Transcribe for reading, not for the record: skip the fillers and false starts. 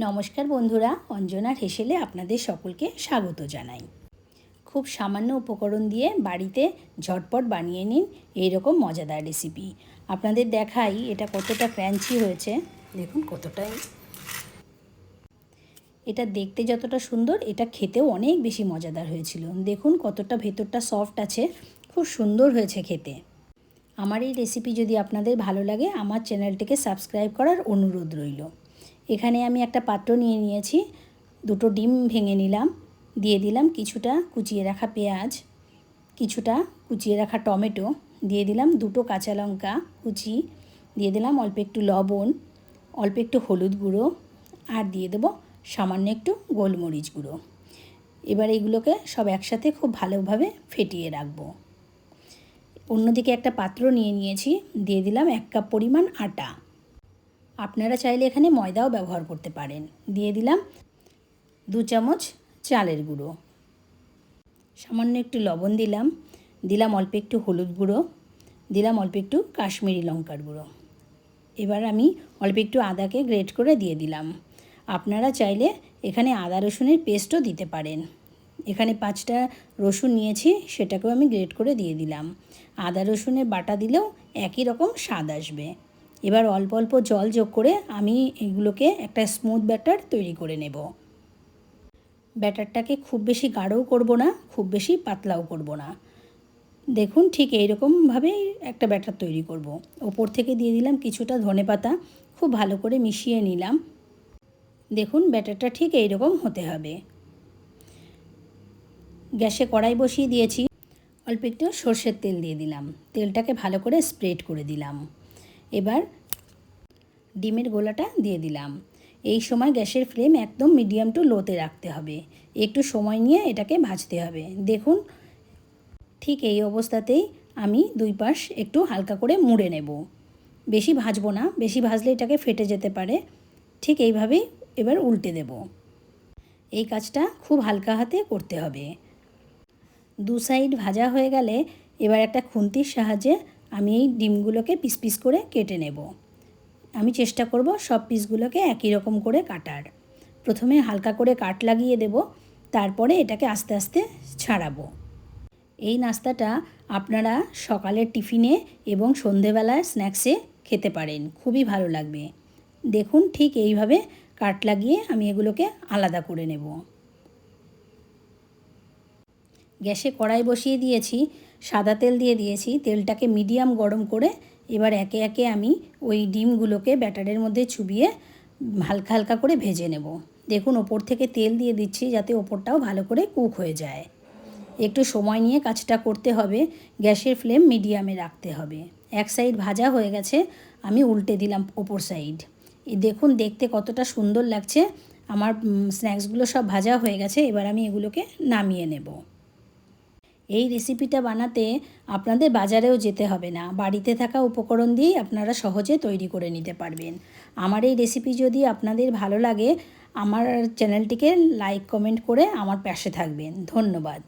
নমস্কার বন্ধুরা, অঞ্জনার হেসেলে আপনাদের সকলকে স্বাগত জানাই। খুব সামান্য উপকরণ দিয়ে বাড়িতে ঝটপট বানিয়ে নিন এইরকম মজাদার রেসিপি। আপনাদের দেখাই এটা কতটা ক্র্যাঞ্চি হয়েছে। দেখুন কতটাই, এটা দেখতে যতটা সুন্দর এটা খেতেও অনেক বেশি মজাদার হয়েছিল। দেখুন কতটা ভেতরটা সফট আছে, খুব সুন্দর হয়েছে খেতে। আমার এই রেসিপি যদি আপনাদের ভালো লাগে আমার চ্যানেলটিকে সাবস্ক্রাইব করার অনুরোধ রইল। এখানে আমি একটা পাত্র নিয়ে নিয়েছি, দুটো ডিম ভেঙে নিলাম, দিয়ে দিলাম কিছুটা কুচিয়ে রাখা পেঁয়াজ, কিছুটা কুচিয়ে রাখা টমেটো, দিয়ে দিলাম দুটো কাঁচা লঙ্কা কুচি, দিয়ে দিলাম অল্প একটু লবণ, অল্প একটু হলুদ গুঁড়ো, আর দিয়ে দেবো সামান্য একটু গোলমরিচ গুঁড়ো। এবার এগুলোকে সব একসাথে খুব ভালোভাবে ফেটিয়ে রাখবো। অন্যদিকে একটা পাত্র নিয়ে নিয়েছি, দিয়ে দিলাম 1 কাপ পরিমাণ আটা। আপনারা চাইলে এখানে ময়দাও ব্যবহার করতে পারেন। দিয়ে দিলাম 2 চামচ চালের গুঁড়ো, সামান্য একটু লবণ দিলাম, দিলাম অল্প একটু হলুদ গুঁড়ো, দিলাম অল্প একটু কাশ্মীরি লঙ্কার গুঁড়ো। এবার আমি অল্প একটু আদাকে গ্রেট করে দিয়ে দিলাম। আপনারা চাইলে এখানে আদা রসুনের পেস্টও দিতে পারেন। এখানে 5টা রসুন নিয়েছি, সেটাকেও আমি গ্রেট করে দিয়ে দিলাম। আদা রসুনের বাটা দিলেও একই রকম স্বাদ আসবে। এবার অল্প অল্প জল যোগ করে আমি এগুলোকে একটা স্মুথ ব্যাটার তৈরি করে নেব। ব্যাটারটাকে খুব বেশি গাঢ়ও করব না, খুব বেশি পাতলাও করব না। দেখুন ঠিক এইরকমভাবেই একটা ব্যাটার তৈরি করব। ওপর থেকে দিয়ে দিলাম কিছুটা ধনেপাতা, খুব ভালো করে মিশিয়ে নিলাম। দেখুন ব্যাটারটা ঠিক এইরকম হতে হবে। গ্যাসে কড়াই বসিয়ে দিয়েছি, অল্প একটু সর্ষের তেল দিয়ে দিলাম, তেলটাকে ভালো করে স্প্রেড করে দিলাম। এবার ডিমের গোলাটা দিয়ে দিলাম। এই সময় গ্যাসের ফ্লেম একদম মিডিয়াম টু লোতে রাখতে হবে, একটু সময় নিয়ে এটাকে ভাজতে হবে। দেখুন ঠিক এই অবস্থাতেই আমি 2 পাশ একটু হালকা করে মুড়ে নেব। বেশি ভাজবো না, বেশি ভাজলে এটাকে ফেটে যেতে পারে। ঠিক এইভাবেই এবার উল্টে দেব। এই কাজটা খুব হালকা হাতে করতে হবে। 2 সাইড ভাজা হয়ে গেলে এবার একটা খুন্তির সাহায্যে আমি এই ডিমগুলোকে পিস পিস করে কেটে নেব। আমি চেষ্টা করব সব পিসগুলোকে একই রকম করে কাটার। প্রথমে হালকা করে কাট লাগিয়ে দেব, তারপরে এটাকে আস্তে আস্তে ছাড়াবো। এই নাস্তাটা আপনারা সকালের টিফিনে এবং সন্ধেবেলায় স্ন্যাক্সে খেতে পারেন, খুবই ভালো লাগবে। দেখুন ঠিক এইভাবে কাট লাগিয়ে আমি এগুলোকে আলাদা করে নেব। গ্যাসে কড়াই বসিয়ে দিয়েছি, সাদা তেল দিয়ে দিয়েছি, তেলটাকে মিডিয়াম গরম করে এবার একে একে আমি ওই ডিমগুলোকে ব্যাটারের মধ্যে চুবিয়ে হালকা হালকা করে ভেজে নেব। দেখুন ওপর থেকে তেল দিয়ে দিচ্ছি যাতে ওপরটাও ভালো করে কুক হয়ে যায়। একটু সময় নিয়ে কাজটা করতে হবে, গ্যাসের ফ্লেম মিডিয়ামে রাখতে হবে। এক সাইড ভাজা হয়ে গেছে, আমি উল্টে দিলাম ওপর সাইড। দেখুন দেখতে কতটা সুন্দর লাগছে। আমার স্ন্যাক্সগুলো সব ভাজা হয়ে গেছে, এবার আমি এগুলোকে নামিয়ে নেব। এই রেসিপিটা বানাতে আপনাদের বাজারেও যেতে হবে না, বাড়িতে থাকা উপকরণ দিয়েই আপনারা সহজে তৈরি করে নিতে পারবেন। আমার এই রেসিপি যদি আপনাদের ভালো লাগে আমার চ্যানেলটিকে লাইক কমেন্ট করে আমার পাশে থাকবেন। ধন্যবাদ।